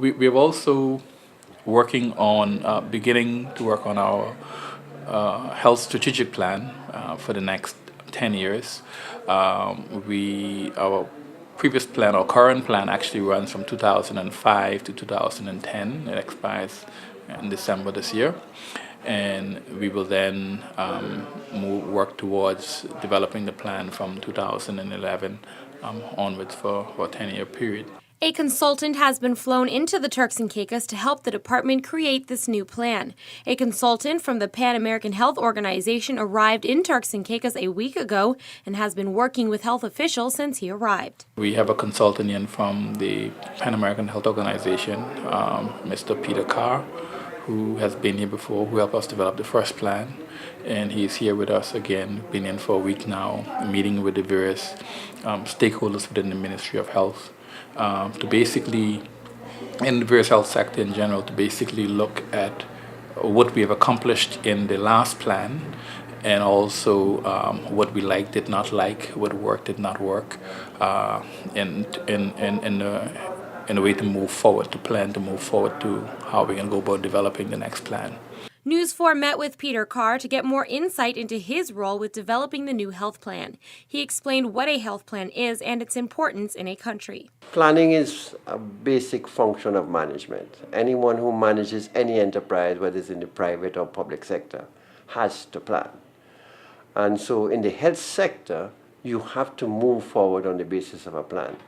We're also working on beginning to work on our health strategic plan for the next 10 years. Our previous plan, our current plan, actually runs from 2005 to 2010. It expires in December this year. And we will then work towards developing the plan from 2011 onwards for a 10-year period. A consultant has been flown into the Turks and Caicos to help the department create this new plan. A consultant from the Pan American Health Organization arrived in Turks and Caicos a week ago and has been working with health officials since he arrived. We have a consultant in from the Pan American Health Organization, Mr. Peter Carr, who has been here before, who helped us develop the first plan. And he's here with us again, been in for a week now, meeting with the various stakeholders within the Ministry of Health. To basically, in the various health sector in general, to basically look at what we have accomplished in the last plan and also what we liked, did not like, what worked, did not work, in a way to move forward, to plan to move forward to how we can go about developing the next plan. News 4 met with Peter Carr to get more insight into his role with developing the new health plan. He explained what a health plan is and its importance in a country. Planning is a basic function of management. Anyone who manages any enterprise, whether it's in the private or public sector, has to plan. And so in the health sector, you have to move forward on the basis of a plan.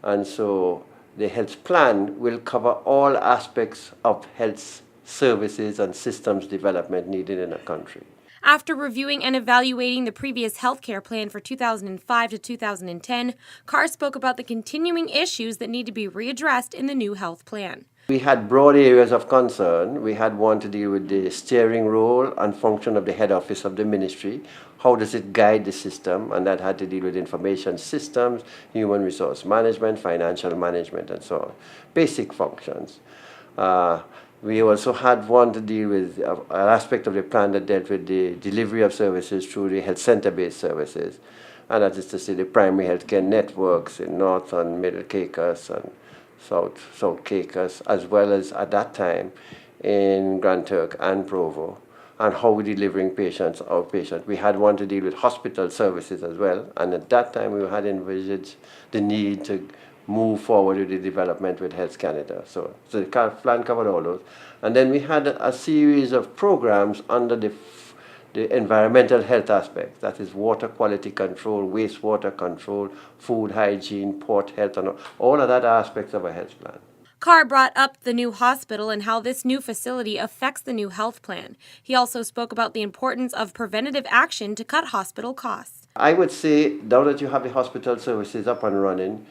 And so the health plan will cover all aspects of health services and systems development needed in a country. After reviewing and evaluating the previous healthcare plan for 2005 to 2010, Carr spoke about the continuing issues that need to be readdressed in the new health plan. We had broad areas of concern. We had one to deal with the steering role and function of the head office of the ministry. How does it guide the system? And that had to deal with information systems, human resource management, financial management, and so on. Basic functions. We also had one to deal with an aspect of the plan that dealt with the delivery of services through the health center-based services. And that is to say the primary healthcare networks in North and Middle Caicos and South Caicos, as well as at that time in Grand Turk and Provo, and how we're delivering patients, outpatients. We had one to deal with hospital services as well, and at that time we had envisaged the need to move forward with the development with Health Canada. So the plan covered all those. And then we had a series of programs under the environmental health aspect, that is water quality control, wastewater control, food hygiene, port health, and all of that aspects of a health plan. Carr brought up the new hospital and how this new facility affects the new health plan. He also spoke about the importance of preventative action to cut hospital costs. I would say, now that you have the hospital services up and running,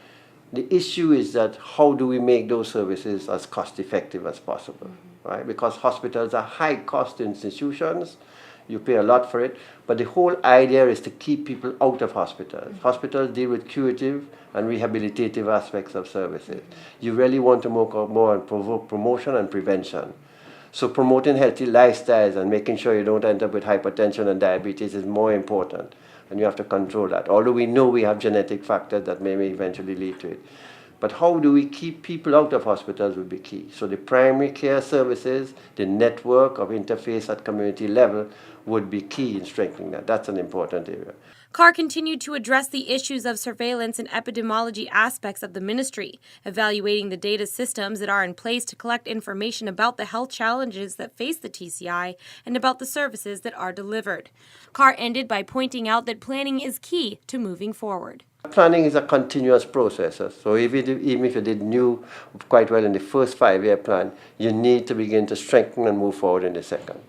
the issue is that how do we make those services as cost effective as possible, right? Because hospitals are high cost institutions. You pay a lot for it, but the whole idea is to keep people out of hospitals. Hospitals deal with curative and rehabilitative aspects of services. You really want to work more on promotion and prevention. So promoting healthy lifestyles and making sure you don't end up with hypertension and diabetes is more important, and you have to control that. Although we know we have genetic factors that may eventually lead to it. But how do we keep people out of hospitals will be key. So the primary care services, the network of interface at community level would be key in strengthening that. That's an important area. Carr continued to address the issues of surveillance and epidemiology aspects of the ministry, evaluating the data systems that are in place to collect information about the health challenges that face the TCI and about the services that are delivered. Carr ended by pointing out that planning is key to moving forward. Planning is a continuous process. So even if you did new quite well in the first 5-year plan, you need to begin to strengthen and move forward in the second.